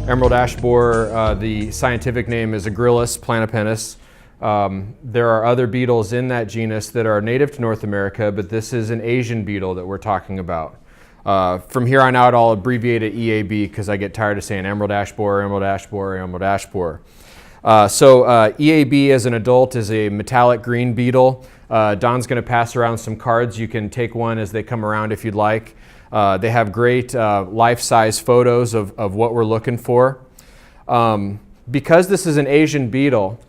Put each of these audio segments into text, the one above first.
Emerald ash borer, the scientific name is Agrillus planopennis. There are other beetles in that genus that are native to North America, but this is an Asian beetle that we're talking about. From here on out, I'll abbreviate it EAB because I get tired of saying emerald ash borer, emerald ash borer, emerald ash borer. EAB as an adult is a metallic green beetle. Don's going to pass around some cards. You can take one as they come around if you'd like. They have great life-size photos of what we're looking for. Because this is an Asian beetle,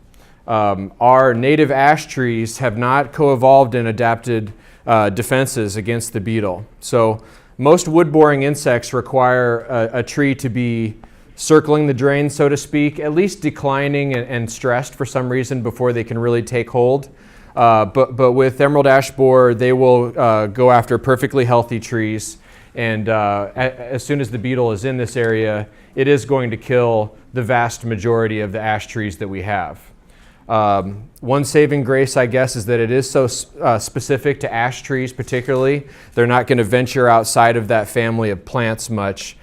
our native ash trees have not co-evolved and adapted defenses against the beetle. So most wood-boring insects require a tree to be circling the drain, so to speak, at least declining and stressed for some reason before they can really take hold. But with emerald ash borer, they will go after perfectly healthy trees. And as soon as the beetle is in this area, it is going to kill the vast majority of the ash trees that we have. One saving grace, I guess, is that it is so specific to ash trees particularly. They're not going to venture outside of that family of plants much.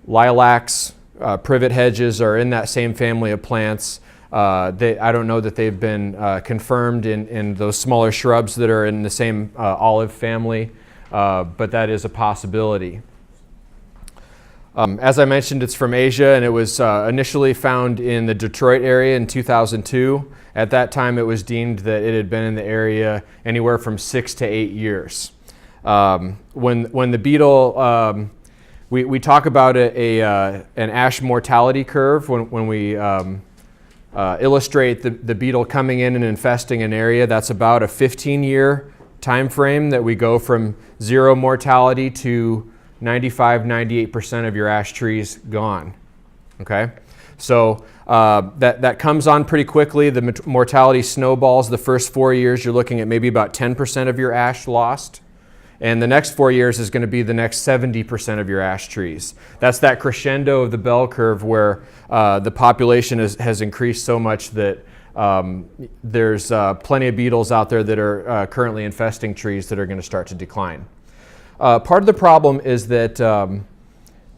Lilacs, privet hedges are in that same family of plants. I don't know that they've been confirmed in those smaller shrubs that are in the same olive family, but that is a possibility. As I mentioned, it's from Asia, and it was initially found in the Detroit area in 2002. At that time, it was deemed that it had been in the area anywhere from 6 to 8 years. When the beetle, we talk about an ash mortality curve when we illustrate the beetle coming in and infesting an area. That's about a 15-year time frame that we go from zero mortality to 95-98% of your ash trees gone. Okay, so that comes on pretty quickly. The mortality snowballs. The first 4 years, you're looking at maybe about 10% of your ash lost. And the next 4 years is going to be the next 70% of your ash trees. That's that crescendo of the bell curve where the population has increased so much that there's plenty of beetles out there that are currently infesting trees that are going to start to decline. Part of the problem is that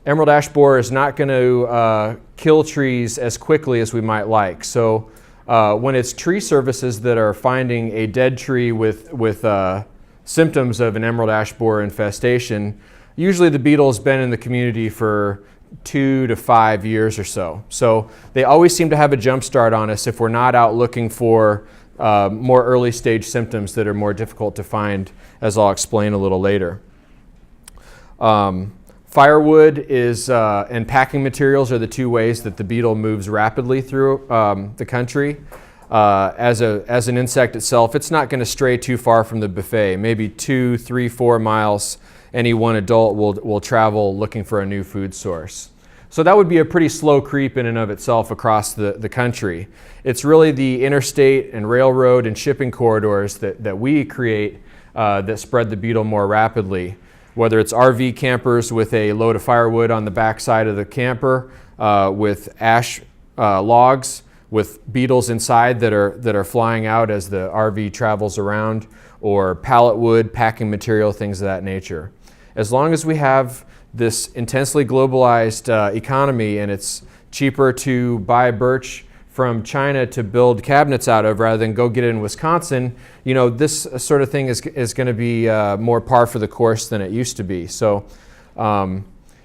emerald ash borer is not going to kill trees as quickly as we might like. So when it's tree services that are finding a dead tree with symptoms of an emerald ash borer infestation, usually the beetle's been in the community for 2 to 5 years or so. So they always seem to have a jump start on us if we're not out looking for more early stage symptoms that are more difficult to find, as I'll explain a little later. Firewood and packing materials are the two ways that the beetle moves rapidly through the country. As an insect itself, it's not going to stray too far from the buffet. Maybe 2, 3, 4 miles any one adult will travel looking for a new food source. So that would be a pretty slow creep in and of itself across the country. It's really the interstate and railroad and shipping corridors that we create that spread the beetle more rapidly. Whether it's RV campers with a load of firewood on the backside of the camper, with ash logs, with beetles inside that are flying out as the RV travels around, or pallet wood, packing material, things of that nature. As long as we have this intensely globalized economy and it's cheaper to buy birch from China to build cabinets out of rather than go get it in Wisconsin, this sort of thing is going to be more par for the course than it used to be. So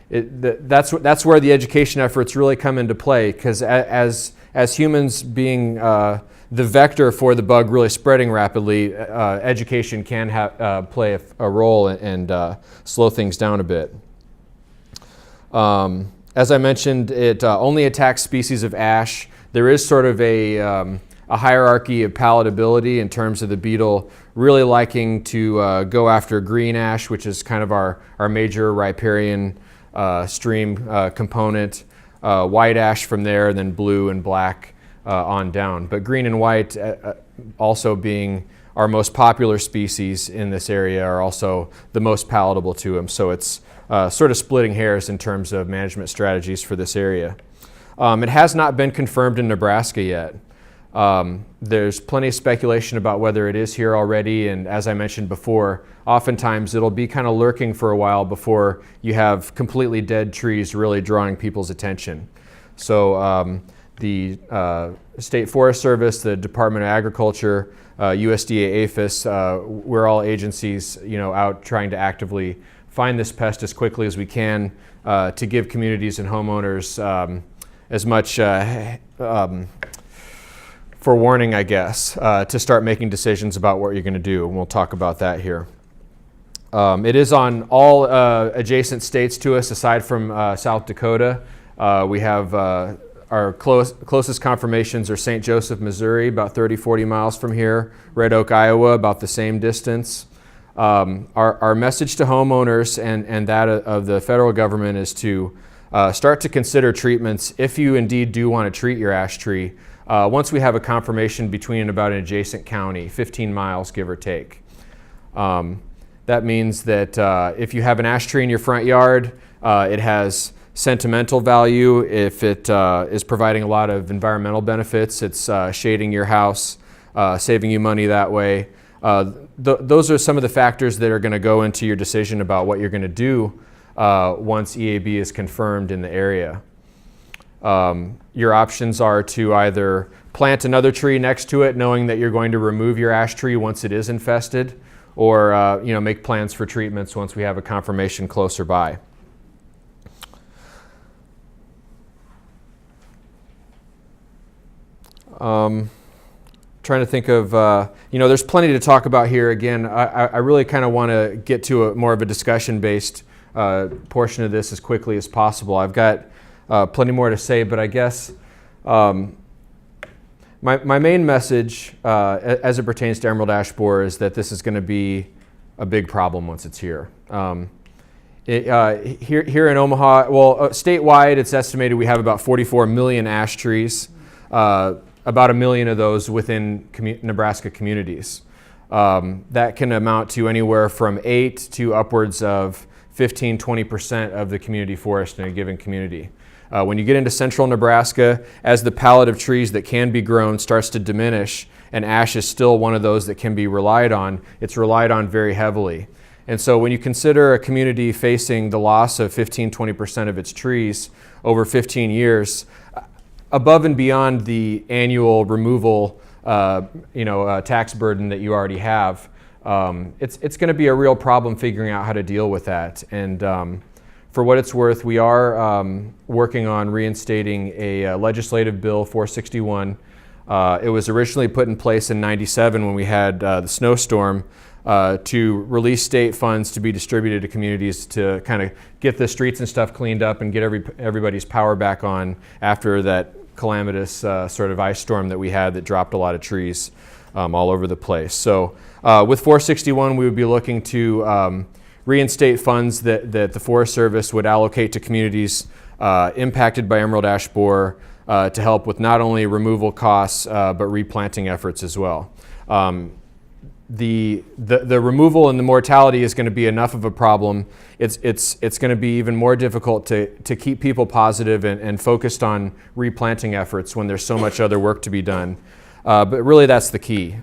that's where the education efforts really come into play, because as humans being the vector for the bug really spreading rapidly, education can play a role and slow things down a bit. As I mentioned, it only attacks species of ash. There is sort of a hierarchy of palatability in terms of the beetle really liking to go after green ash, which is kind of our major riparian stream component, white ash from there, and then blue and black on down. But green and white, also being our most popular species in this area, are also the most palatable to them. So it's sort of splitting hairs in terms of management strategies for this area. It has not been confirmed in Nebraska yet. There's plenty of speculation about whether it is here already, and as I mentioned before, oftentimes it'll be kind of lurking for a while before you have completely dead trees really drawing people's attention. So the State Forest Service, the Department of Agriculture, USDA, APHIS, we're all agencies, out trying to actively find this pest as quickly as we can to give communities and homeowners as much forewarning, I guess, to start making decisions about what you're going to do. And we'll talk about that here. It is on all adjacent states to us, aside from South Dakota. We have our closest confirmations are St. Joseph, Missouri, about 30-40 miles from here. Red Oak, Iowa, about the same distance. Our message to homeowners and that of the federal government is to start to consider treatments if you indeed do want to treat your ash tree. Once we have a confirmation between about an adjacent county, 15 miles, give or take. That means that if you have an ash tree in your front yard, it has sentimental value. If it is providing a lot of environmental benefits, it's shading your house, saving you money that way. Those are some of the factors that are going to go into your decision about what you're going to do once EAB is confirmed in the area. Your options are to either plant another tree next to it, knowing that you're going to remove your ash tree once it is infested, or make plans for treatments once we have a confirmation closer by. Trying to think of, there's plenty to talk about here. Again, I really kind of want to get to more of a discussion-based portion of this as quickly as possible. I've got plenty more to say, but I guess my main message as it pertains to emerald ash borer is that this is going to be a big problem once it's here. Here in Omaha, statewide, it's estimated we have about 44 million ash trees, about 1 million of those within Nebraska communities. That can amount to anywhere from 8 to upwards of 15-20% of the community forest in a given community. When you get into central Nebraska, as the palette of trees that can be grown starts to diminish, and ash is still one of those that can be relied on, it's relied on very heavily. And so when you consider a community facing the loss of 15-20% of its trees over 15 years, above and beyond the annual removal tax burden that you already have, it's going to be a real problem figuring out how to deal with that. And for what it's worth, we are working on reinstating a legislative bill, 461. It was originally put in place in '97 when we had the snowstorm to release state funds to be distributed to communities to kind of get the streets and stuff cleaned up and get everybody's power back on after that calamitous sort of ice storm that we had that dropped a lot of trees all over the place. So with 461, we would be looking to reinstate funds that the Forest Service would allocate to communities impacted by emerald ash borer to help with not only removal costs but replanting efforts as well. The removal and the mortality is going to be enough of a problem. It's going to be even more difficult to keep people positive and focused on replanting efforts when there's so much other work to be done. But really that's the key.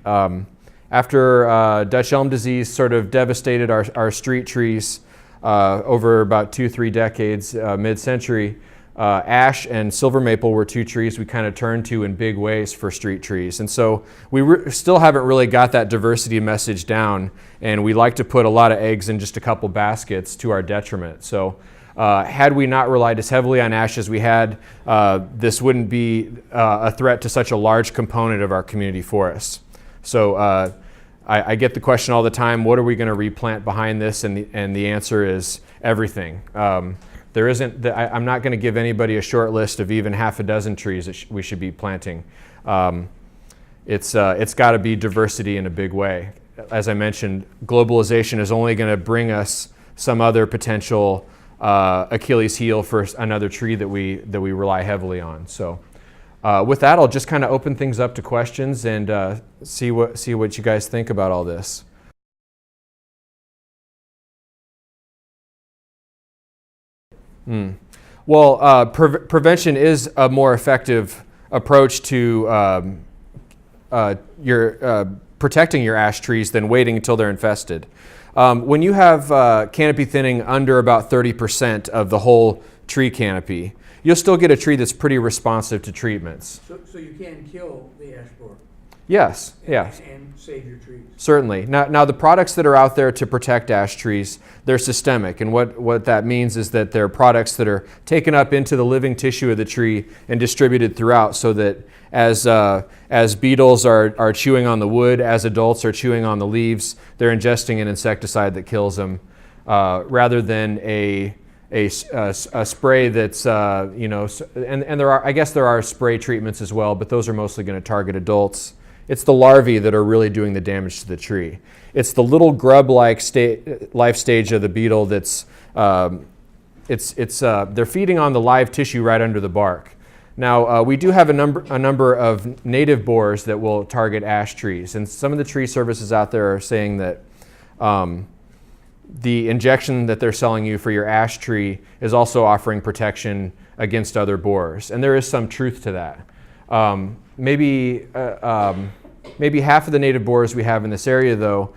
After Dutch elm disease sort of devastated our street trees over about 2-3 decades, mid-century, ash and silver maple were two trees we kind of turned to in big ways for street trees. And so we still haven't really got that diversity message down, and we like to put a lot of eggs in just a couple baskets to our detriment. So had we not relied as heavily on ash as we had, this wouldn't be a threat to such a large component of our community forests. So I get the question all the time, what are we going to replant behind this? And the answer is everything. There isn't. I'm not going to give anybody a short list of even half a dozen trees that we should be planting. It's got to be diversity in a big way. As I mentioned, globalization is only going to bring us some other potential Achilles heel for another tree that we rely heavily on. So with that, I'll just kind of open things up to questions and see what you guys think about all this. Well, prevention is a more effective approach to protecting your ash trees than waiting until they're infested. When you have canopy thinning under about 30% of the whole tree canopy, you'll still get a tree that's pretty responsive to treatments. So you can kill the ash borer? Yes, yes. And save your trees? Certainly. Now the products that are out there to protect ash trees, they're systemic. And what that means is that they're products that are taken up into the living tissue of the tree and distributed throughout, so that as beetles are chewing on the wood, as adults are chewing on the leaves, they're ingesting an insecticide that kills them, rather than a spray that's and there are spray treatments as well, but those are mostly going to target adults. It's the larvae that are really doing the damage to the tree. It's the little grub-like life stage of the beetle that's they're feeding on the live tissue right under the bark. Now we do have a number of native borers that will target ash trees, and some of the tree services out there are saying that the injection that they're selling you for your ash tree is also offering protection against other borers, and there is some truth to that. Maybe half of the native borers we have in this area, though,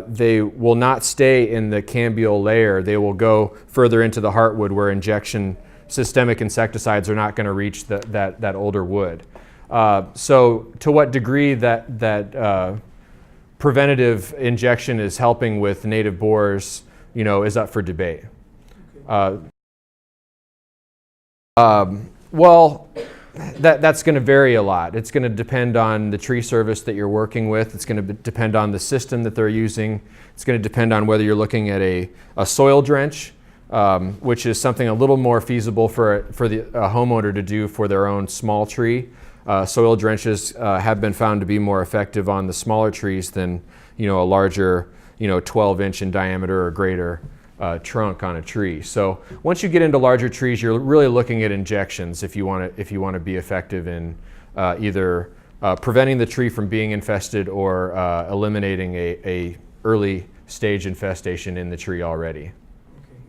they will not stay in the cambial layer. They will go further into the heartwood, where systemic insecticides are not going to reach that older wood. So to what degree that preventative injection is helping with native borers, is up for debate. Well, that's going to vary a lot. It's going to depend on the tree service that you're working with. It's going to depend on the system that they're using. It's going to depend on whether you're looking at a soil drench, which is something a little more feasible for the homeowner to do for their own small tree. Soil drenches have been found to be more effective on the smaller trees than a larger 12-inch in diameter or greater trunk on a tree. So once you get into larger trees, you're really looking at injections if you want to be effective in either preventing the tree from being infested or eliminating a early stage infestation in the tree already.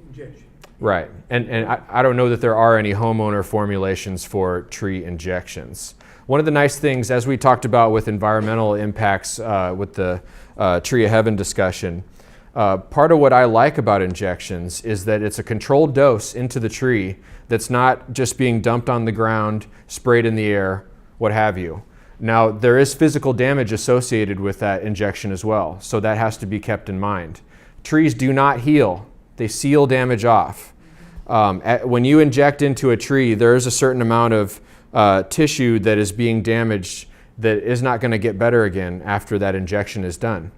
Injection. Right, and I don't know that there are any homeowner formulations for tree injections. One of the nice things, as we talked about with environmental impacts with the Tree of Heaven discussion, part of what I like about injections is that it's a controlled dose into the tree that's not just being dumped on the ground, sprayed in the air, what have you. Now, there is physical damage associated with that injection as well, so that has to be kept in mind. Trees do not heal. They seal damage off. When you inject into a tree, there is a certain amount of tissue that is being damaged that is not going to get better again after that injection is done.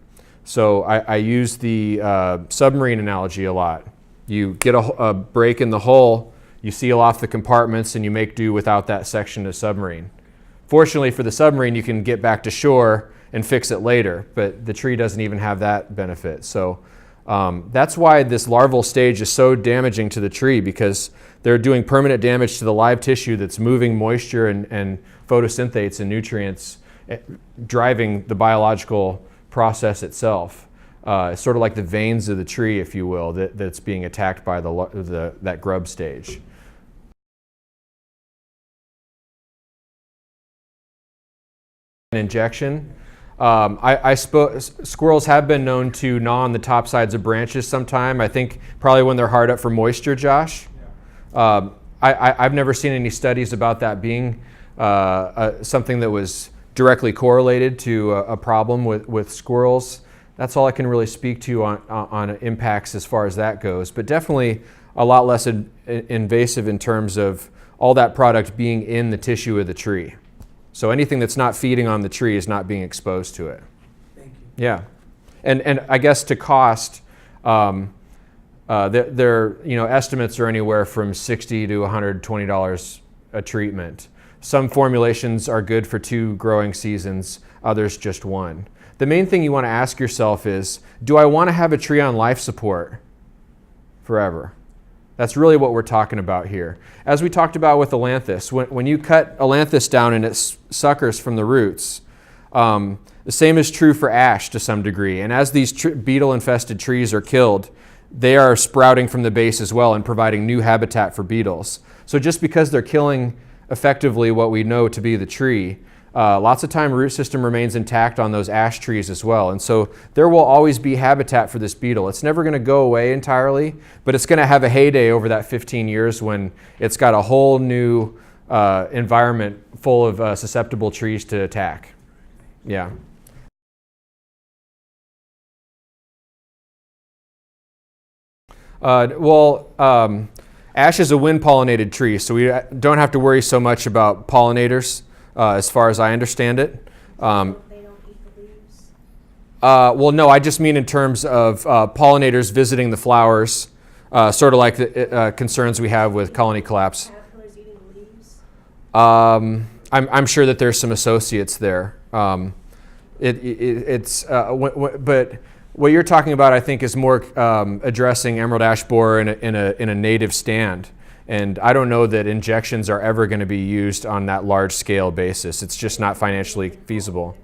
So I use the submarine analogy a lot. You get a break in the hull, you seal off the compartments, and you make do without that section of submarine. Fortunately for the submarine, you can get back to shore and fix it later, but the tree doesn't even have that benefit. So that's why this larval stage is so damaging to the tree, because they're doing permanent damage to the live tissue that's moving moisture and photosynthates and nutrients, driving the biological process itself. It's sort of like the veins of the tree, if you will, that's being attacked by that grub stage. Injection. Squirrels have been known to gnaw on the top sides of branches sometime. I think probably when they're hard up for moisture, Josh. Yeah. I've never seen any studies about that being something that was directly correlated to a problem with squirrels. That's all I can really speak to on impacts as far as that goes, but definitely a lot less invasive in terms of all that product being in the tissue of the tree. So anything that's not feeding on the tree is not being exposed to it. Thank you. Yeah, and I guess to cost, their estimates are anywhere from $60 to $120 a treatment. Some formulations are good for 2 growing seasons, others just 1. The main thing you want to ask yourself is, do I want to have a tree on life support forever? That's really what we're talking about here. As we talked about with ailanthus, when you cut ailanthus down and it suckers from the roots, the same is true for ash to some degree. And as these beetle-infested trees are killed, they are sprouting from the base as well and providing new habitat for beetles. So just because they're killing effectively what we know to be the tree, lots of time root system remains intact on those ash trees as well. And so there will always be habitat for this beetle. It's never going to go away entirely, but it's going to have a heyday over that 15 years when it's got a whole new environment full of susceptible trees to attack. Yeah. Ash is a wind-pollinated tree, so we don't have to worry so much about pollinators as far as I understand it. They don't eat the leaves? Well, no, I just mean in terms of pollinators visiting the flowers, sort of like the concerns we have with colony collapse. Caterpillars eating the leaves? I'm sure that there's some associates there. But what you're talking about, I think, is more addressing emerald ash borer in a native stand. And I don't know that injections are ever going to be used on that large scale basis. It's just not financially feasible.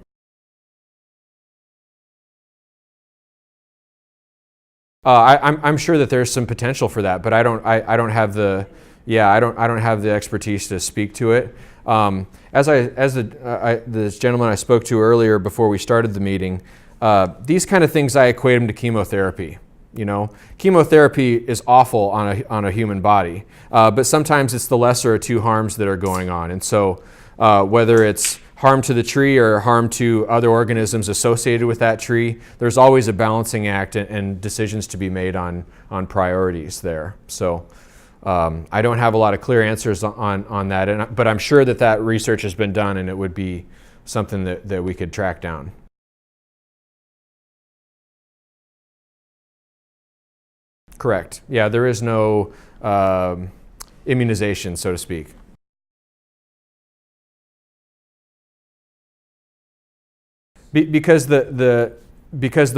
I'm sure that there's some potential for that, but I don't have the expertise to speak to it. This gentleman I spoke to earlier before we started the meeting, these kind of things, I equate them to chemotherapy. You know, chemotherapy is awful on a human body, but sometimes it's the lesser of two harms that are going on. And so whether it's harm to the tree or harm to other organisms associated with that tree, there's always a balancing act and decisions to be made on priorities there. So I don't have a lot of clear answers on that, but I'm sure that research has been done, and it would be something that we could track down. Correct. Yeah, there is no immunization, so to speak. Because the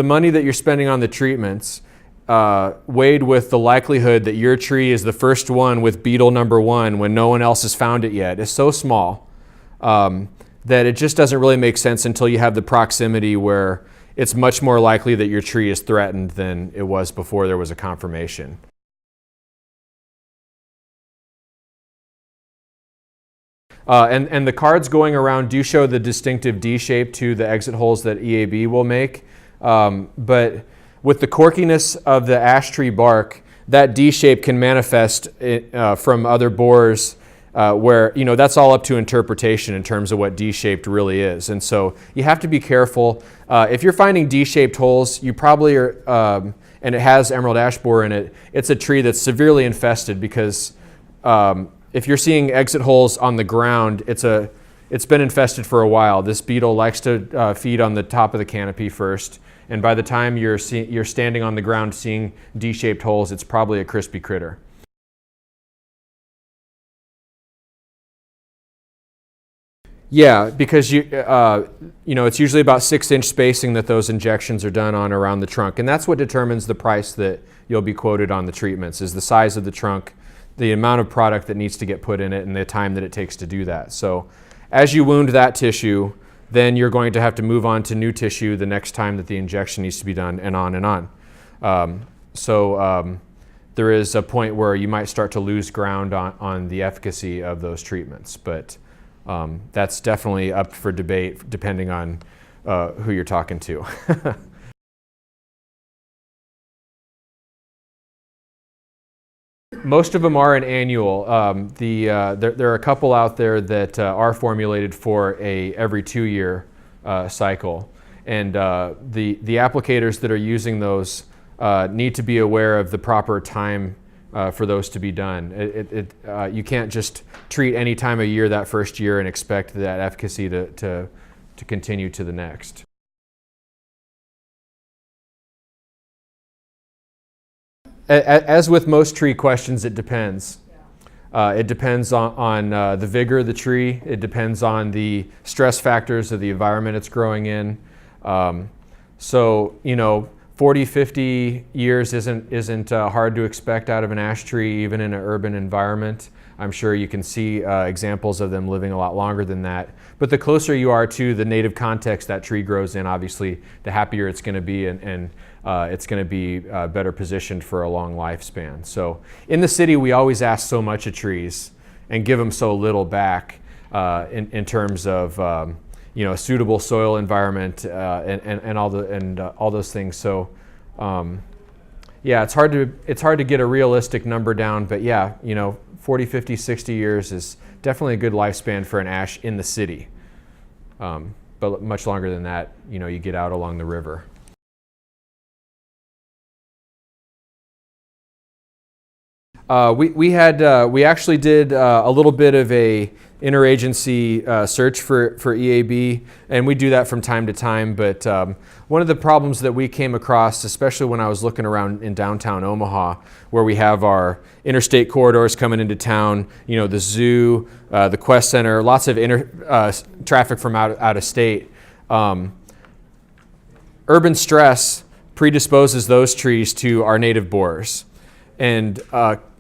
money that you're spending on the treatments, weighed with the likelihood that your tree is the first one with beetle number 1 when no one else has found it yet, is so small that it just doesn't really make sense until you have the proximity where it's much more likely that your tree is threatened than it was before there was a confirmation. And the cards going around do show the distinctive D shape to the exit holes that EAB will make. But with the corkiness of the ash tree bark, that D shape can manifest from other borers where, you know, that's all up to interpretation in terms of what D-shaped really is. And so you have to be careful. If you're finding D-shaped holes, you probably are, and it has emerald ash borer in it, it's a tree that's severely infested because if you're seeing exit holes on the ground, it's been infested for a while. This beetle likes to feed on the top of the canopy first, and by the time you're standing on the ground seeing D-shaped holes, it's probably a crispy critter. Yeah, because it's usually about 6-inch spacing that those injections are done on around the trunk, and that's what determines the price that you'll be quoted on the treatments, is the size of the trunk, the amount of product that needs to get put in it, and the time that it takes to do that. So as you wound that tissue, then you're going to have to move on to new tissue the next time that the injection needs to be done, and on and on. There is a point where you might start to lose ground on the efficacy of those treatments, but that's definitely up for debate depending on who you're talking to. Most of them are an annual. There are a couple out there that are formulated for a every 2-year cycle, and the applicators that are using those need to be aware of the proper time for those to be done. You can't just treat any time of year that first year and expect that efficacy to continue to the next. As with most tree questions, it depends. It depends on the vigor of the tree. It depends on the stress factors of the environment it's growing in. 40, 50 years isn't hard to expect out of an ash tree, even in an urban environment. I'm sure you can see examples of them living a lot longer than that. But the closer you are to the native context that tree grows in, obviously, the happier it's going to be, and it's going to be better positioned for a long lifespan. So in the city, we always ask so much of trees and give them so little back. in terms of a suitable soil environment and all those things. So yeah, it's hard to get a realistic number down, but yeah, 40, 50, 60 years is definitely a good lifespan for an ash in the city. But much longer than that, you get out along the river. We actually did a little bit of a interagency search for EAB, and we do that from time to time. But one of the problems that we came across, especially when I was looking around in downtown Omaha, where we have our interstate corridors coming into town, the zoo, the Quest Center, lots of traffic from out of state. Urban stress predisposes those trees to our native borers, and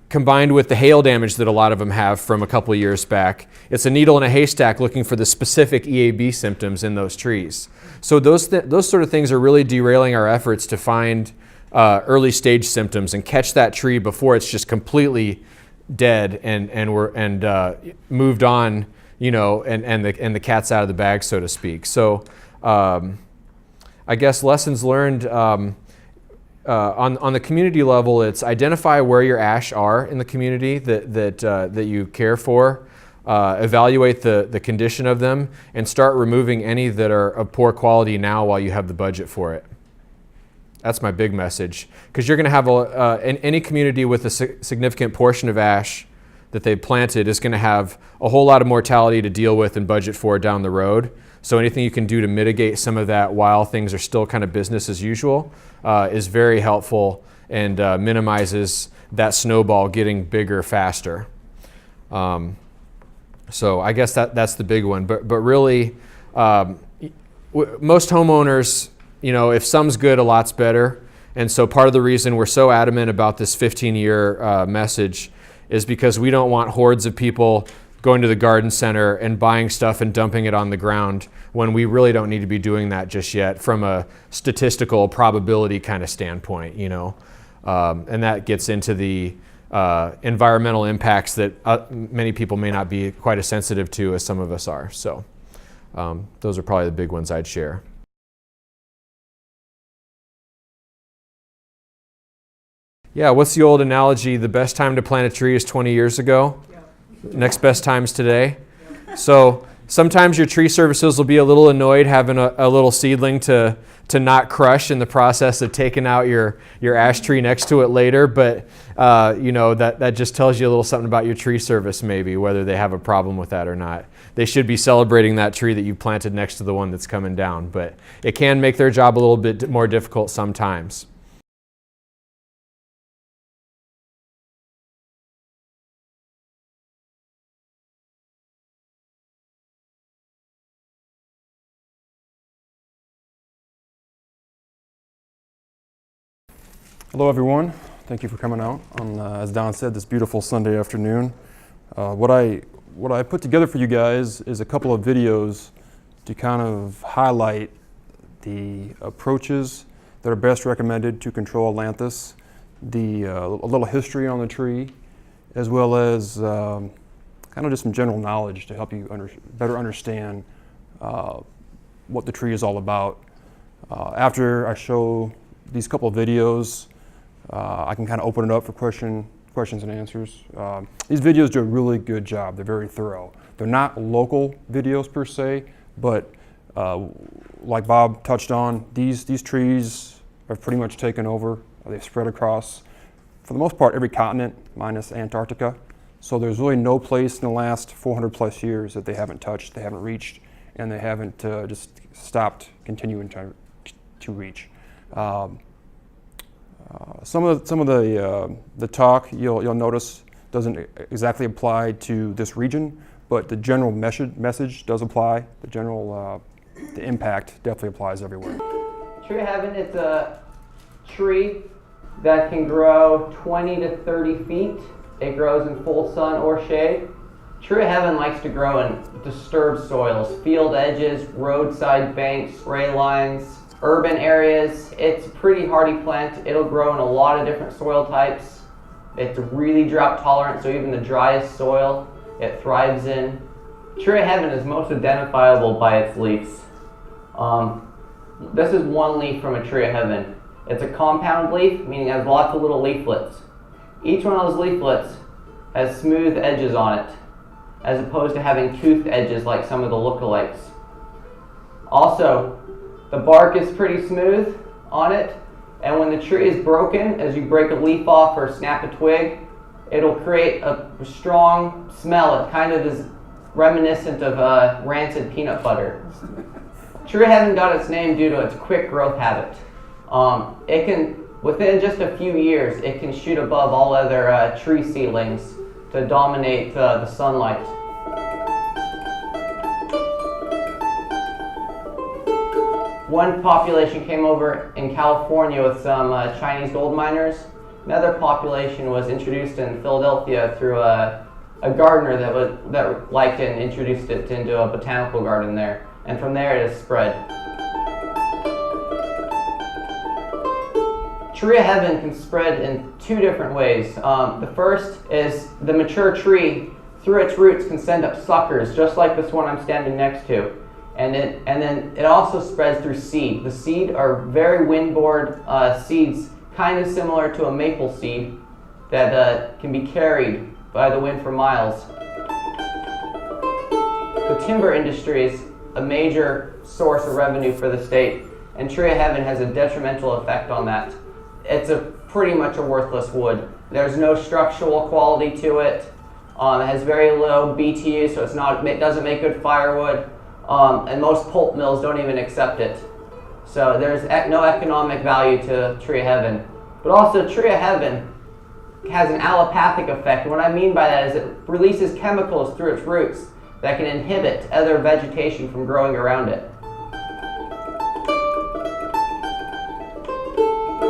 combined with the hail damage that a lot of them have from a couple of years back, it's a needle in a haystack looking for the specific EAB symptoms in those trees. So those sort of things are really derailing our efforts to find early stage symptoms and catch that tree before it's just completely dead and moved on, and the cat's out of the bag, so to speak. So I guess lessons learned. On the community level, it's identify where your ash are in the community that you care for, evaluate the condition of them, and start removing any that are of poor quality now while you have the budget for it. That's my big message, because you're going to have any community with a significant portion of ash that they've planted is going to have a whole lot of mortality to deal with and budget for down the road. So anything you can do to mitigate some of that while things are still kind of business as usual is very helpful and minimizes that snowball getting bigger faster. So I guess that's the big one. But really, most homeowners, if some's good, a lot's better. And so part of the reason we're so adamant about this 15-year message is because we don't want hordes of people going to the garden center and buying stuff and dumping it on the ground when we really don't need to be doing that just yet from a statistical probability kind of standpoint, and that gets into the environmental impacts that many people may not be quite as sensitive to as some of us are. So those are probably the big ones I'd share. Yeah, what's the old analogy? The best time to plant a tree is 20 years ago. Next best time is today. So sometimes your tree services will be a little annoyed having a little seedling to not crush in the process of taking out your ash tree next to it later. But that just tells you a little something about your tree service, maybe, whether they have a problem with that or not. They should be celebrating that tree that you planted next to the one that's coming down. But it can make their job a little bit more difficult sometimes. Hello everyone, thank you for coming out on, as Don said, this beautiful Sunday afternoon. What I put together for you guys is a couple of videos to kind of highlight the approaches that are best recommended to control Ailanthus, a little history on the tree, as well as kind of just some general knowledge to help you better understand what the tree is all about. After I show these couple of videos, I can kind of open it up for questions and answers. These videos do a really good job. They're very thorough. They're not local videos per se, but like Bob touched on, these trees have pretty much taken over. They've spread across, for the most part, every continent minus Antarctica. So there's really no place in the last 400 plus years that they haven't touched, they haven't reached, and they haven't just stopped continuing to reach. Some of the talk you'll notice doesn't exactly apply to this region, but the general message does apply. The impact definitely applies everywhere. Tree Heaven is a tree that can grow 20 to 30 feet. It grows in full sun or shade. Tree Heaven likes to grow in disturbed soils, field edges, roadside banks, spray lines, urban areas. It's a pretty hardy plant. It'll grow in a lot of different soil types. It's really drought tolerant, so even the driest soil it thrives in. Tree of Heaven is most identifiable by its leaves. This is one leaf from a Tree of Heaven. It's a compound leaf, meaning it has lots of little leaflets. Each one of those leaflets has smooth edges on it, as opposed to having toothed edges like some of the lookalikes. Also, the bark is pretty smooth on it, and when the tree is broken, as you break a leaf off or snap a twig, it'll create a strong smell. It kind of is reminiscent of rancid peanut butter. Tree of Heaven got its name due to its quick growth habit. It can, within just a few years, it can shoot above all other tree seedlings to dominate the sunlight. One population came over in California with some Chinese gold miners. Another population was introduced in Philadelphia through a gardener that liked it and introduced it into a botanical garden there. And from there it has spread. Tree of Heaven can spread in two different ways. The first is the mature tree, through its roots, can send up suckers, just like this one I'm standing next to. And then it also spreads through seed. The seed are very windboard seeds, kind of similar to a maple seed that can be carried by the wind for miles. The timber industry is a major source of revenue for the state, and Tree of Heaven has a detrimental effect on that. It's pretty much a worthless wood. There's no structural quality to it. It has very low BTU, so it doesn't make good firewood. And most pulp mills don't even accept it. So there's no economic value to Tree of Heaven. But also, Tree of Heaven has an allopathic effect. What I mean by that is it releases chemicals through its roots that can inhibit other vegetation from growing around it.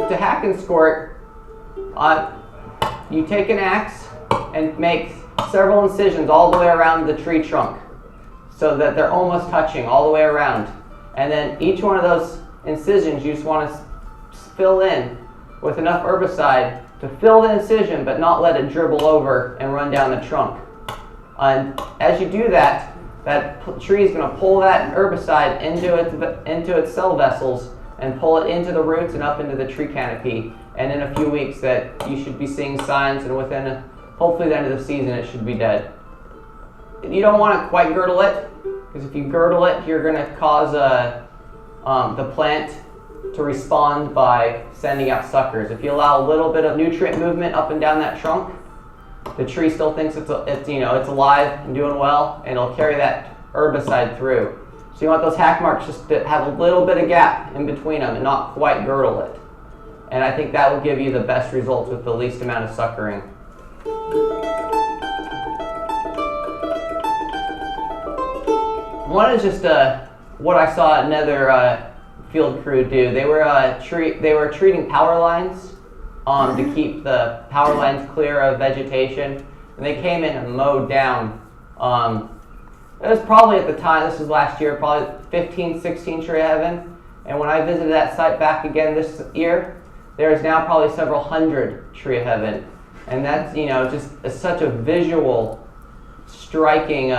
To hack and squirt, you take an axe and make several incisions all the way around the tree trunk, so that they're almost touching all the way around. And then each one of those incisions you just want to fill in with enough herbicide to fill the incision but not let it dribble over and run down the trunk. And as you do that, that tree is going to pull that herbicide into its cell vessels and pull it into the roots and up into the tree canopy. And in a few weeks that you should be seeing signs, and within hopefully the end of the season it should be dead. You don't want to quite girdle it, because if you girdle it, you're going to cause the plant to respond by sending out suckers. If you allow a little bit of nutrient movement up and down that trunk, the tree still thinks it's alive and doing well, and it'll carry that herbicide through. So you want those hack marks just to have a little bit of gap in between them and not quite girdle it. And I think that will give you the best results with the least amount of suckering. One is just what I saw another field crew do. They were treating power lines to keep the power lines clear of vegetation, and they came in and mowed down. It was probably at the time, this was last year, probably 15, 16 Tree of Heaven. And when I visited that site back again this year, there is now probably several hundred Tree of Heaven. And that's, just such a visual, striking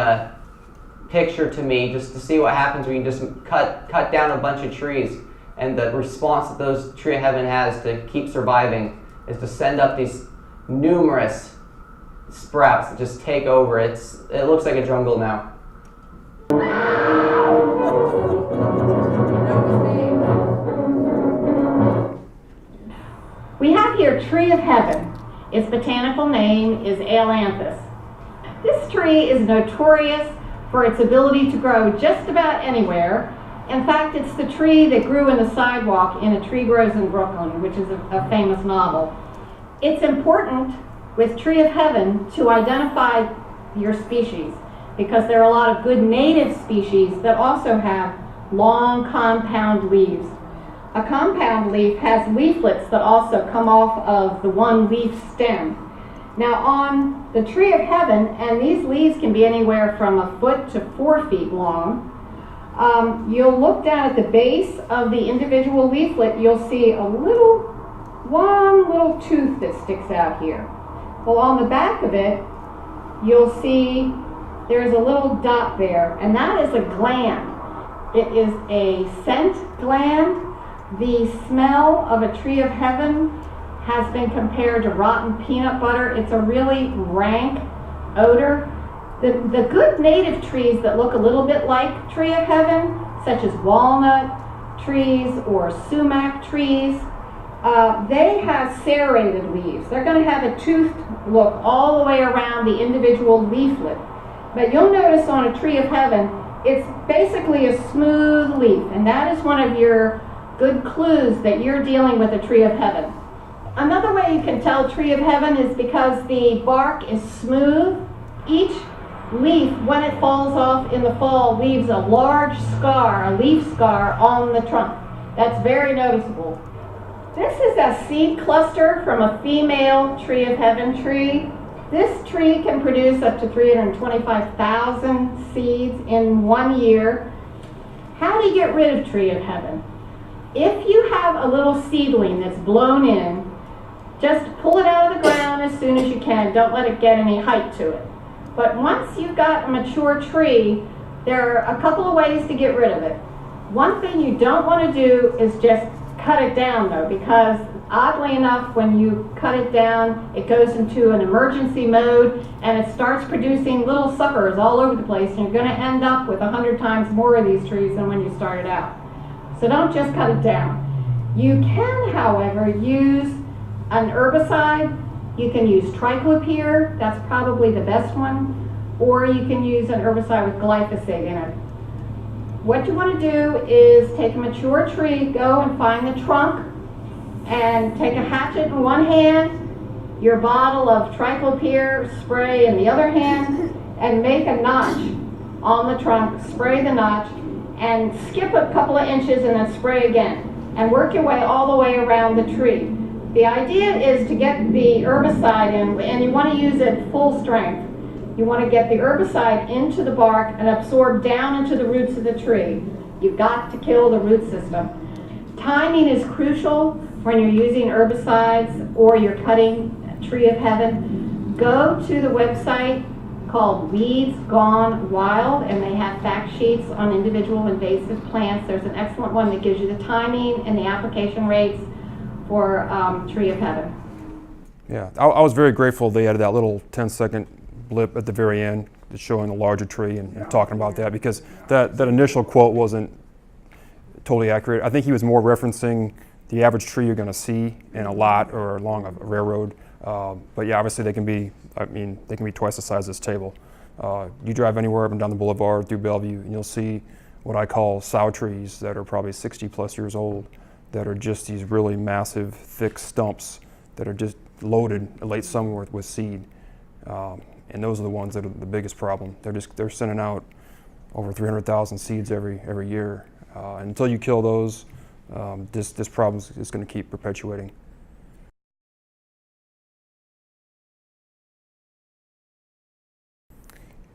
picture to me, just to see what happens when you just cut down a bunch of trees. And the response that those Tree of Heaven has to keep surviving is to send up these numerous sprouts that just take over. It looks like a jungle now. We have here Tree of Heaven. Its botanical name is Ailanthus. This tree is notorious for its ability to grow just about anywhere. In fact, it's the tree that grew in the sidewalk in A Tree Grows in Brooklyn, which is a famous novel. It's important with Tree of Heaven to identify your species, because there are a lot of good native species that also have long compound leaves. A compound leaf has leaflets that also come off of the one leaf stem. Now on the Tree of Heaven, and these leaves can be anywhere from a foot to 4 feet long, you'll look down at the base of the individual leaflet, you'll see one little tooth that sticks out here. Well, on the back of it, you'll see there's a little dot there, and that is a gland. It is a scent gland. The smell of a tree of heaven has been compared to rotten peanut butter. It's a really rank odor. The good native trees that look a little bit like tree of heaven, such as walnut trees or sumac trees, they have serrated leaves. They're going to have a toothed look all the way around the individual leaflet. But you'll notice on a tree of heaven, it's basically a smooth leaf, and that is one of your good clues that you're dealing with a tree of heaven. Another way you can tell tree of heaven is because the bark is smooth. Each leaf, when it falls off in the fall, leaves a large scar, a leaf scar on the trunk. That's very noticeable. This is a seed cluster from a female tree of heaven tree. This tree can produce up to 325,000 seeds in 1 year. How do you get rid of tree of heaven? If you have a little seedling that's blown in, just pull it out of the ground as soon as you can. Don't let it get any height to it. But once you've got a mature tree, there are a couple of ways to get rid of it. One thing you don't want to do is just cut it down though, because oddly enough, when you cut it down, it goes into an emergency mode and it starts producing little suckers all over the place, and you're going to end up with 100 times more of these trees than when you started out. So don't just cut it down. You can, however, use an herbicide. You can use triclopyr, that's probably the best one, or you can use an herbicide with glyphosate in it. What you want to do is take a mature tree, go and find the trunk, and take a hatchet in one hand, your bottle of triclopyr spray in the other hand, and make a notch on the trunk, spray the notch, and skip a couple of inches and then spray again, and work your way all the way around the tree. The idea is to get the herbicide in, and you want to use it full strength. You want to get the herbicide into the bark and absorb down into the roots of the tree. You've got to kill the root system. Timing is crucial when you're using herbicides or you're cutting a tree of heaven. Go to the website called Weeds Gone Wild, and they have fact sheets on individual invasive plants. There's an excellent one that gives you the timing and the application rates for tree of heaven. Yeah, I was very grateful they added that little 10-second blip at the very end that's showing the larger tree and talking about that, because that initial quote wasn't totally accurate. I think he was more referencing the average tree you're going to see in a lot or along a railroad. But yeah, obviously they can be twice the size of this table. You drive anywhere up and down the boulevard through Bellevue, and you'll see what I call sow trees that are probably 60 plus years old, that are just these really massive, thick stumps that are just loaded late summer with seed. And those are the ones that are the biggest problem. They're sending out over 300,000 seeds every year. Until you kill those, this problem is going to keep perpetuating.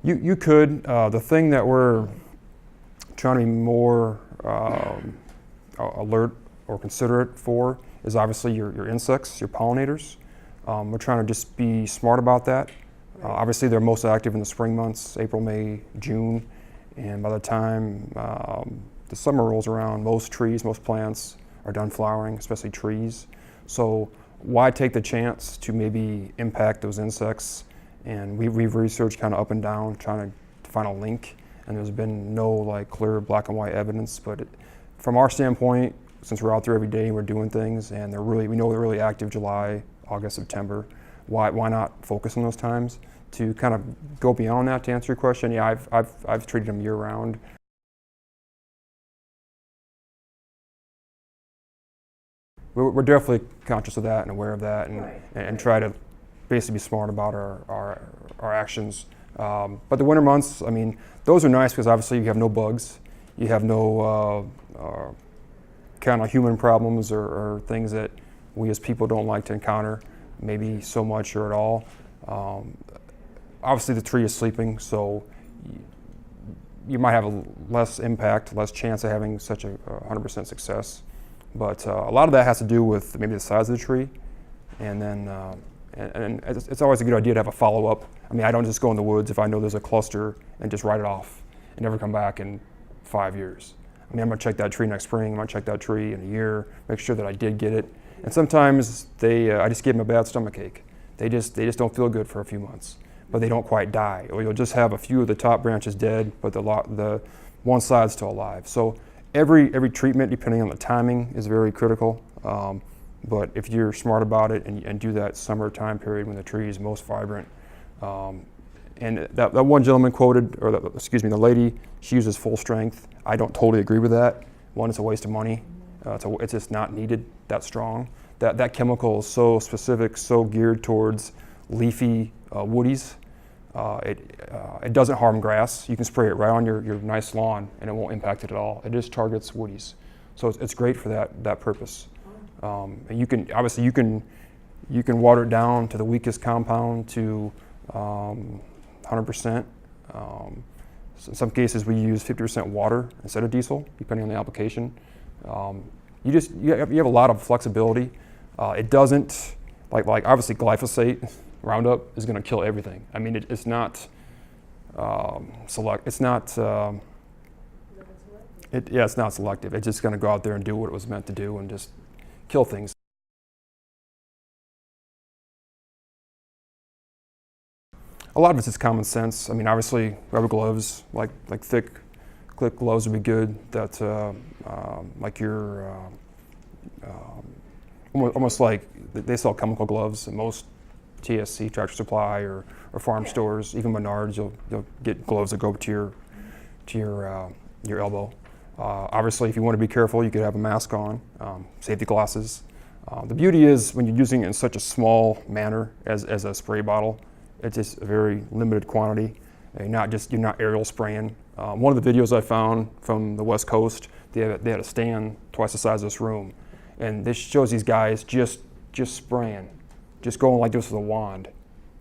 You could. The thing that we're trying to be more alert or considerate for is obviously your insects, your pollinators. We're trying to just be smart about that. Obviously, they're most active in the spring months, April, May, June, and by the time the summer rolls around, most trees, most plants are done flowering, especially trees. So why take the chance to maybe impact those insects? And we've researched kind of up and down, trying to find a link, and there's been no clear black and white evidence. But from our standpoint, since we're out there every day, we're doing things, and we know they're really active July, August, September. Why not focus on those times? To kind of go beyond that, to answer your question, yeah, I've treated them year round. We're definitely conscious of that and aware of that, and try to basically be smart about our actions. But the winter months, I mean, those are nice because obviously you have no bugs, you have no kind of human problems or things that we as people don't like to encounter, maybe so much or at all. Obviously the tree is sleeping, so you might have a less impact, less chance of having such a 100% success. But a lot of that has to do with maybe the size of the tree, and then And it's always a good idea to have a follow-up. I mean, I don't just go in the woods if I know there's a cluster and just write it off and never come back in 5 years. I mean, I'm gonna check that tree next spring, I'm gonna check that tree in a year, make sure that I did get it. And sometimes I just give them a bad stomach ache. They just don't feel good for a few months, but they don't quite die. Or you'll just have a few of the top branches dead, but the one side's still alive. So every treatment, depending on the timing, is very critical. But if you're smart about it and do that summer time period when the tree is most vibrant, and that one gentleman quoted, or the lady, she uses full strength. I don't totally agree with that. One, it's a waste of money. It's just not needed that strong. That chemical is so specific, so geared towards leafy woodies. It doesn't harm grass. You can spray it right on your nice lawn and it won't impact it at all. It just targets woodies. So it's great for that purpose. And you can water it down to the weakest compound to 100%. In some cases we use 50% water instead of diesel, depending on the application. You have a lot of flexibility. It doesn't, like obviously glyphosate, Roundup is going to kill everything. I mean, it's not it's not it's not selective. It's just going to go out there and do what it was meant to do and just kill things. A lot of it's just common sense. I mean, obviously, rubber gloves, like thick gloves would be good. That like your almost like they sell chemical gloves in most TSC, Tractor Supply, or farm stores. Even Menards, you'll get gloves that go up to your elbow. Obviously, if you want to be careful, you could have a mask on, safety glasses. The beauty is when you're using it in such a small manner as a spray bottle, it's just a very limited quantity. You're not aerial spraying. One of the videos I found from the West Coast, they had a stand twice the size of this room, and this shows these guys just spraying, just going like this with a wand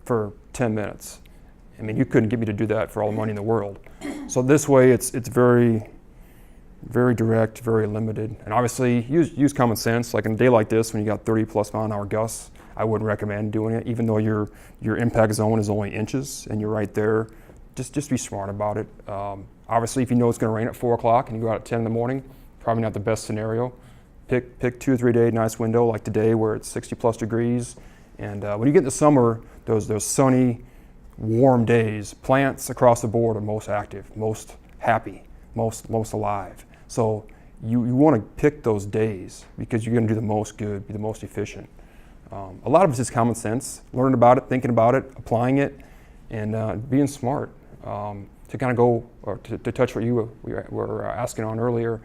for 10 minutes. I mean, you couldn't get me to do that for all the money in the world. So this way, it's very, very direct, very limited, and obviously use common sense. Like in a day like this, when you got 30+ mph gusts, I wouldn't recommend doing it, even though your impact zone is only inches and you're right there. Just be smart about it. Obviously, if you know it's going to rain at 4 o'clock and you go out at 10 in the morning, probably not the best scenario. Pick 2 or 3 day nice window like today where it's 60+ degrees. And when you get in the summer, those sunny, warm days, plants across the board are most active, most happy, most alive. So you want to pick those days because you're going to do the most good, be the most efficient. A lot of it's just common sense, learning about it, thinking about it, applying it, and being smart. To kind of go, or to touch what you were asking on earlier,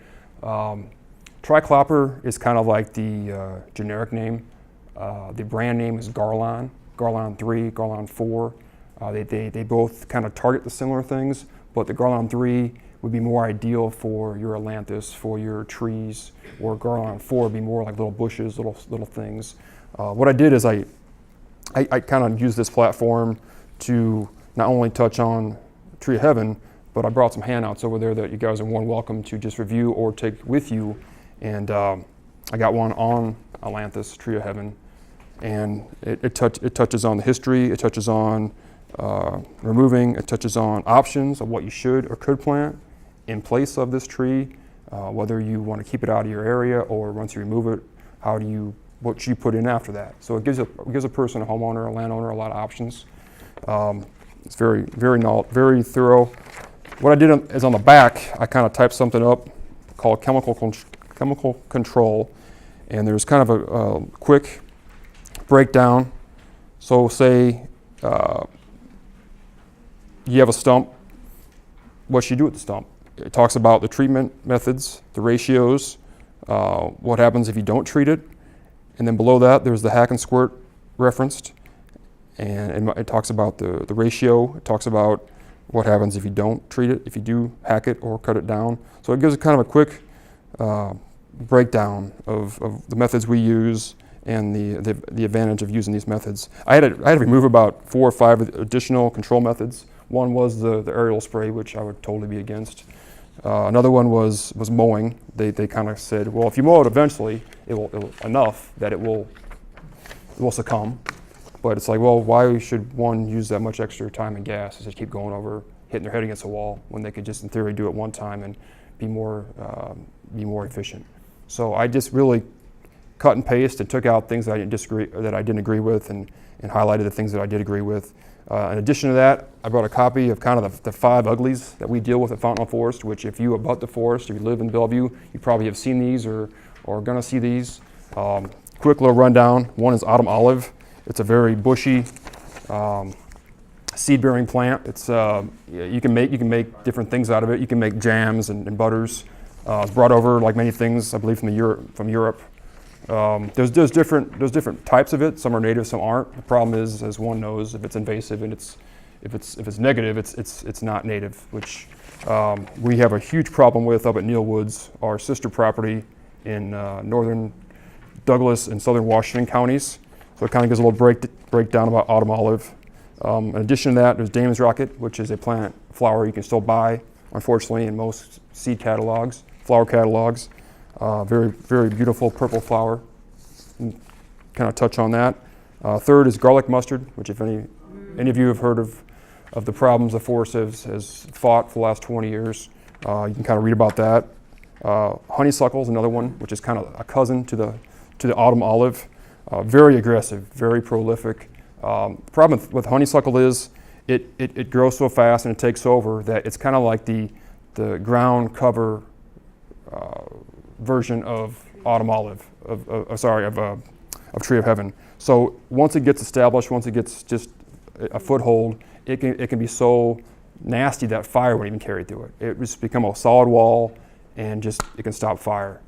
Triclopper is kind of like the generic name. The brand name is Garlon 3, Garlon 4. They both kind of target the similar things, but the Garlon 3 would be more ideal for your ailanthus, for your trees, or Garlon 4 would be more like little bushes, little things. What I did is I kind of used this platform to not only touch on Tree of Heaven, but I brought some handouts over there that you guys are more than welcome to just review or take with you. And I got one on ailanthus, Tree of Heaven, and it touches on the history, it touches on removing, it touches on options of what you should or could plant in place of this tree, whether you want to keep it out of your area or once you remove it, what you put in after that. So it gives a person, a homeowner, a landowner, a lot of options. It's very thorough. What I did is on the back, I kind of typed something up called chemical control, and there's kind of a quick breakdown. So say you have a stump, what should you do with the stump? It talks about the treatment methods, the ratios, what happens if you don't treat it, and then below that there's the hack and squirt referenced, and it talks about the ratio. It talks about what happens if you don't treat it, if you do hack it or cut it down. So it gives kind of a quick breakdown of the methods we use and the advantage of using these methods. I had to remove about 4 or 5 additional control methods. One was the aerial spray, which I would totally be against. Another one was mowing. They kind of said, well, if you mow it eventually, it will enough that it will succumb. But it's like, well, why should one use that much extra time and gas to keep going over, hitting their head against a wall when they could just, in theory, do it one time and be more efficient? So I just really cut and paste and took out things that I didn't agree with, and highlighted the things that I did agree with. In addition to that, I brought a copy of kind of the 5 uglies that we deal with at Fontenelle Forest, which if you abut the forest or you live in Bellevue, you probably have seen these or are gonna see these. Quick little rundown. One is autumn olive. It's a very bushy seed-bearing plant. It's you can make different things out of it. You can make jams and butters. It's brought over, like many things, I believe, from Europe. There's different types of it. Some are native, some aren't. The problem is, as one knows, if it's invasive and if it's negative, it's not native, which we have a huge problem with up at Neil Woods, our sister property in northern Douglas and southern Washington counties. So it kind of gives a little breakdown about autumn olive. In addition to that, there's Damon's Rocket, which is a plant flower you can still buy, unfortunately, in most seed catalogs, flower catalogs. Very, very beautiful purple flower. Kind of touch on that. Third is garlic mustard, which if any of you have heard of the problems the forest has fought for the last 20 years, you can kind of read about that. Honeysuckle is another one, which is kind of a cousin to the autumn olive. Very aggressive, very prolific. Problem with honeysuckle is it grows so fast and it takes over that it's kind of like the ground cover version of autumn olive, of tree of heaven. So once it gets established, once it gets just a foothold, it can be so nasty that fire won't even carry through it. It just become a solid wall, and just it can stop fire.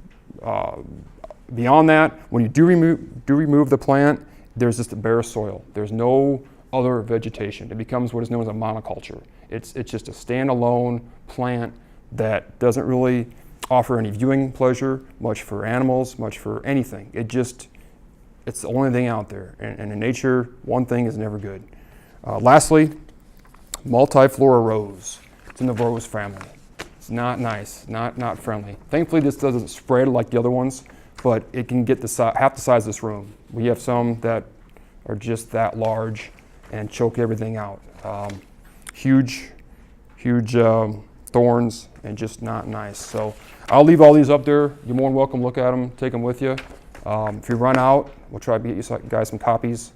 Beyond that, when you do remove the plant, there's just a bare soil. There's no other vegetation. It becomes what is known as a monoculture. It's just a standalone plant that doesn't really offer any viewing pleasure, much for animals, much for anything. It's the only thing out there. And in nature, one thing is never good. Lastly, multiflora rose. It's in the rose family. It's not nice, not friendly. Thankfully, this doesn't spread like the other ones, but it can get half the size of this room. We have some that are just that large and choke everything out. Huge thorns and just not nice. So I'll leave all these up there. You're more than welcome to look at them, take them with you. If you run out, we'll try to get you guys some copies.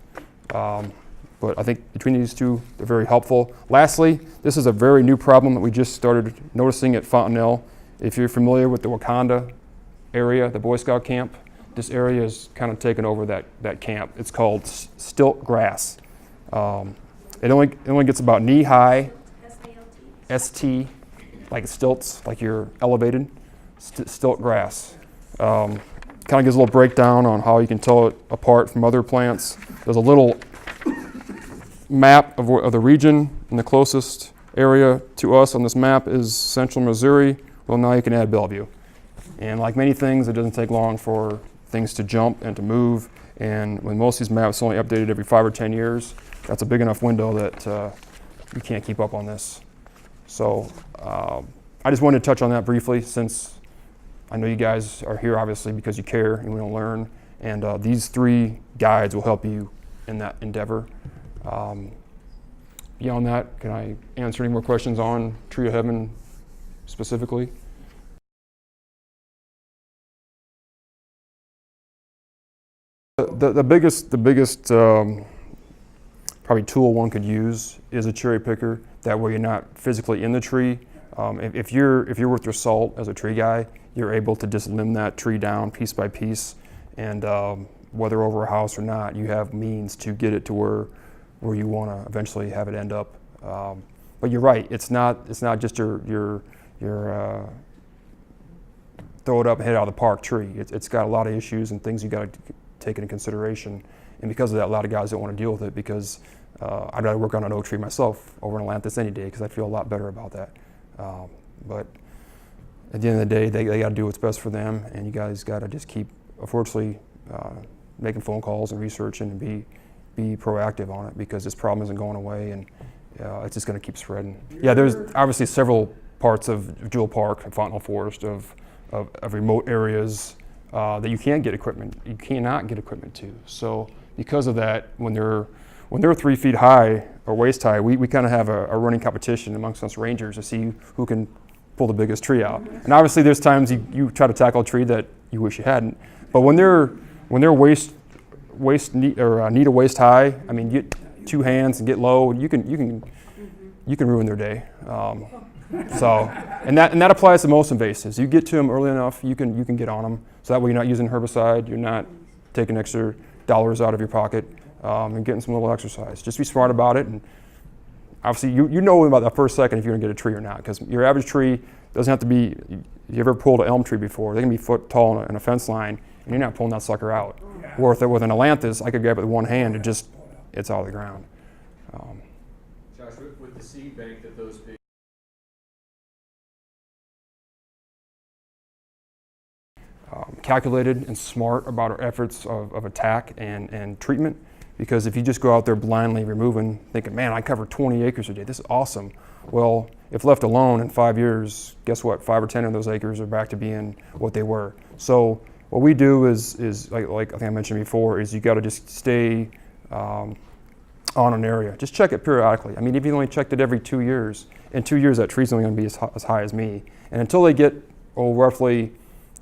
But I think between these two, they're very helpful. Lastly, this is a very new problem that we just started noticing at Fontenelle. If you're familiar with the Wakanda area, the Boy Scout camp, this area is kind of taken over that camp. It's called stilt grass. It only gets about knee high. ST, like stilts, like you're elevated. Stilt grass. Kind of gives a little breakdown on how you can tell it apart from other plants. There's a little map of the region, and the closest area to us on this map is central Missouri. Well, now you can add Bellevue. And like many things, it doesn't take long for things to jump and to move. And when most of these maps are only updated every 5 or 10 years, that's a big enough window that you can't keep up on this. So I just wanted to touch on that briefly, since I know you guys are here obviously because you care and we want to learn. And these 3 guides will help you in that endeavor. Beyond that, can I answer any more questions on Tree of Heaven specifically? The biggest probably tool one could use is a cherry picker. That way you're not physically in the tree. If you're worth your salt as a tree guy, you're able to just limb that tree down piece by piece, and whether over a house or not, you have means to get it to where you want to eventually have it end up. But you're right. It's not just your throw it up and hit it out of the park tree. It's got a lot of issues and things you got to take into consideration. And because of that, a lot of guys don't want to deal with it, because I'd rather work on an oak tree myself over an Atlantis any day, because I feel a lot better about that. But at the end of the day, they got to do what's best for them, and you guys got to just keep, unfortunately, making phone calls and researching and be proactive on it, because this problem isn't going away, and it's just going to keep spreading. Yeah, there's obviously several parts of Jewel Park and Fontenelle Forest of remote areas that you cannot get equipment to. So because of that, when they're 3 feet high or waist high, we kind of have a running competition amongst us rangers to see who can pull the biggest tree out. And obviously there's times you try to tackle a tree that you wish you hadn't. But when they're knee to waist high, I mean, get 2 hands and get low, you can ruin their day. And that applies to most invasives. You get to them early enough, you can get on them. So that way you're not using herbicide, you're not taking extra dollars out of your pocket, and getting some little exercise. Just be smart about it. And obviously you know about that first second if you're gonna get a tree or not, because your average tree doesn't have to be, you ever pulled an elm tree before, they can be foot tall in a fence line, and you're not pulling that sucker out. Or with an ailanthus, I could grab it with one hand and it's out of the ground. Josh, with the seed bank that those big calculated and smart about our efforts of attack and treatment, because if you just go out there blindly removing, thinking, man, I covered 20 acres today, this is awesome. Well, if left alone in 5 years, guess what? 5 or 10 of those acres are back to being what they were. So what we do is like I think I mentioned before, is you got to just stay on an area. Just check it periodically. I mean, if you only checked it every 2 years, in 2 years that tree's only going to be as high as me. And until they get roughly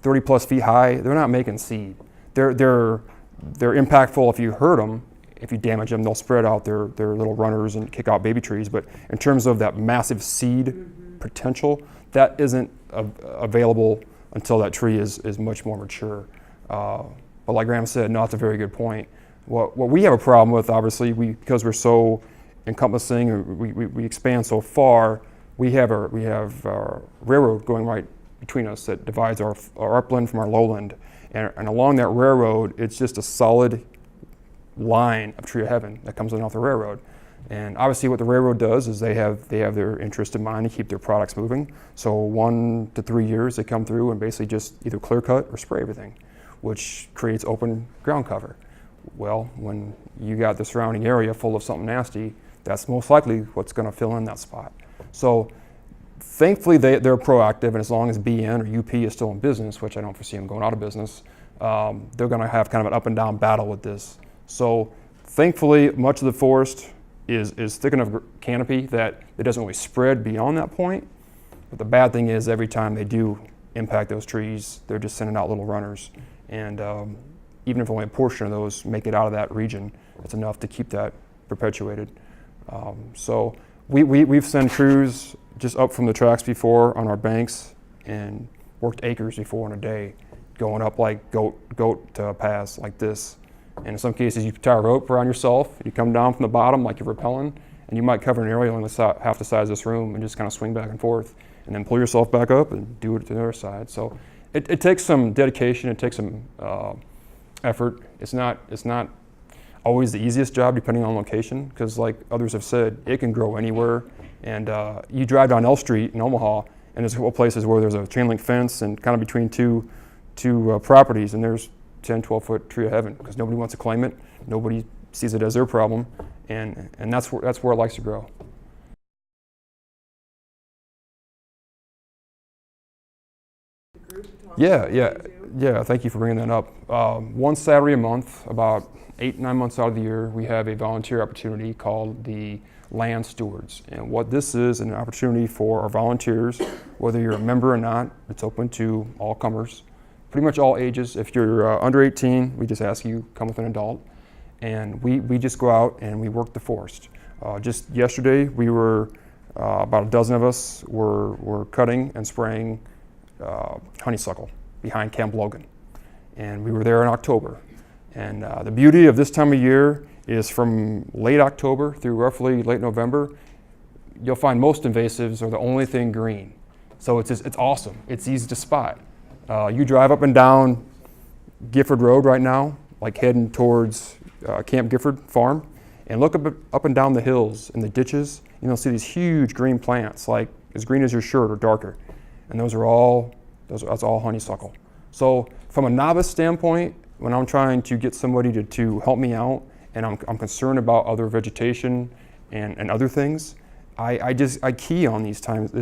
30 plus feet high, they're not making seed. They're impactful if you hurt them. If you damage them, they'll spread out their little runners and kick out baby trees. But in terms of that massive seed potential, that isn't available until that tree is much more mature. But like Graham said, no, that's a very good point. What we have a problem with, obviously, because we're so encompassing, and we expand so far, we have a railroad going right between us that divides our upland from our lowland. And along that railroad, it's just a solid line of tree of heaven that comes in off the railroad. And obviously what the railroad does is they have their interest in mind to keep their products moving. So 1 to 3 years they come through and basically just either clear cut or spray everything, which creates open ground cover. Well, when you got the surrounding area full of something nasty, that's most likely what's going to fill in that spot. So thankfully they're proactive, and as long as BN or UP is still in business, which I don't foresee them going out of business, they're going to have kind of an up and down battle with this. So thankfully much of the forest is thick enough canopy that it doesn't really spread beyond that point. But the bad thing is every time they do impact those trees, they're just sending out little runners. And even if only a portion of those make it out of that region, it's enough to keep that perpetuated. So we've sent crews just up from the tracks before on our banks and worked acres before in a day, going up like goat paths like this. And in some cases, you tie a rope around yourself, you come down from the bottom like you're rappelling, and you might cover an area only half the size of this room and just kind of swing back and forth, and then pull yourself back up and do it to the other side. So it takes some dedication, it takes some effort. It's not always the easiest job depending on location, because like others have said, it can grow anywhere. And you drive down L Street in Omaha, and there's a couple places where there's a chain link fence and kind of between two properties, and there's 10, 12-foot tree of heaven, because nobody wants to claim it. Nobody sees it as their problem, and that's where it likes to grow. Yeah. Thank you for bringing that up. One Saturday a month, about 8-9 months out of the year, we have a volunteer opportunity called the Land Stewards. And what this is, an opportunity for our volunteers, whether you're a member or not, it's open to all comers, pretty much all ages. If you're under 18, we just ask you come with an adult. And we just go out and we work the forest. Just yesterday, we were, about a dozen of us were cutting and spraying honeysuckle behind Camp Logan. And we were there in October. And the beauty of this time of year is from late October through roughly late November, you'll find most invasives are the only thing green. So it's awesome. It's easy to spot. You drive up and down Gifford Road right now, like heading towards Camp Gifford Farm, and look up and down the hills and the ditches, and you'll see these huge green plants, like as green as your shirt or darker. And that's all honeysuckle. So from a novice standpoint, when I'm trying to get somebody to help me out, and I'm concerned about other vegetation and other things, I key on this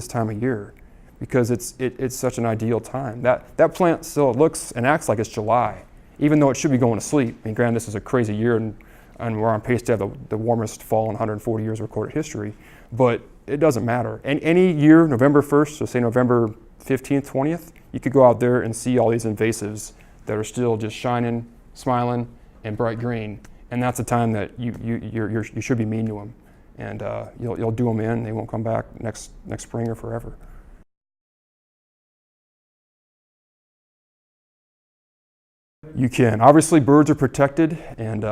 time of year, because it's such an ideal time. That plant still looks and acts like it's July, even though it should be going to sleep. I mean, granted, this is a crazy year, and we're on pace to have the warmest fall in 140 years of recorded history, but it doesn't matter. And any year, November 1st, so say November 15th, 20th, you could go out there and see all these invasives that are still just shining, smiling, and bright green. And that's the time that you should be mean to them. And you'll do them in, they won't come back next spring or forever. You can. Obviously, birds are protected, and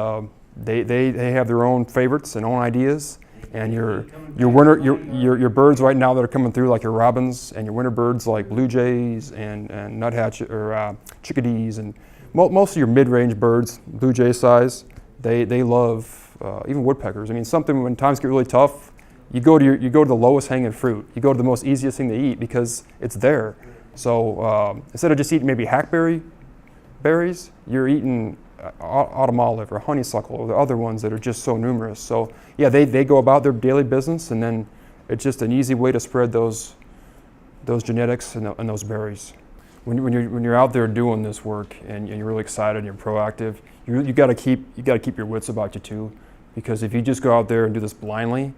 they have their own favorites and own ideas. And your birds right now that are coming through, like your robins, and your winter birds like blue jays and nuthatch or chickadees, and most of your mid-range birds, blue jay size, they love even woodpeckers. I mean, something when times get really tough, you go to the lowest hanging fruit. You go to the most easiest thing to eat because it's there. So instead of just eating maybe hackberry berries, you're eating autumn olive or honeysuckle or the other ones that are just so numerous. So yeah, they go about their daily business, and then it's just an easy way to spread those genetics and those berries. When you're out there doing this work and you're really excited and you're proactive, you got to keep your wits about you too, because if you just go out there and do this blindly,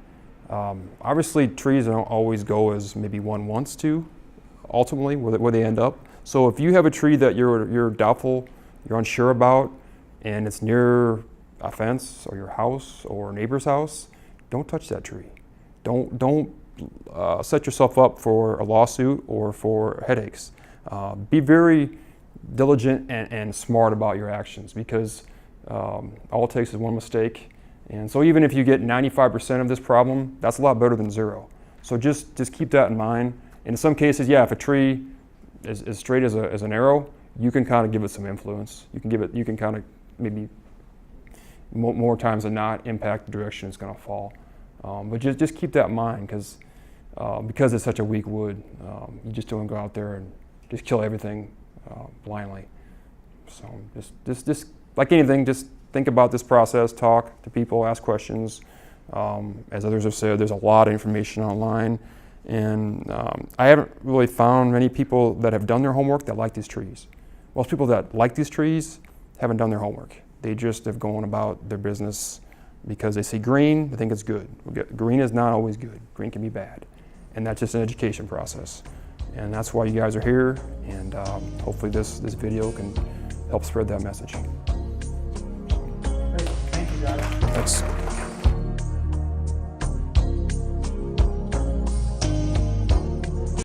obviously trees don't always go as maybe one wants to, ultimately where they end up. So if you have a tree that you're doubtful, you're unsure about, and it's near a fence or your house or a neighbor's house, don't touch that tree. Don't set yourself up for a lawsuit or for headaches. Be very diligent and smart about your actions, because all it takes is one mistake. And so even if you get 95% of this problem, that's a lot better than zero. So just keep that in mind. In some cases, yeah, if a tree is as straight as an arrow, you can kind of give it some influence. You can kind of maybe more times than not impact the direction it's going to fall. But just keep that in mind, because it's such a weak wood, you just don't go out there and just kill everything blindly. So just like anything, just think about this process, talk to people, ask questions. As others have said, there's a lot of information online. And I haven't really found many people that have done their homework that like these trees. Most people that like these trees haven't done their homework. They just have gone about their business because they see green, they think it's good. Green is not always good. Green can be bad. And that's just an education process. And that's why you guys are here, and hopefully this video can help spread that message. Great. Thank you, guys. Thanks.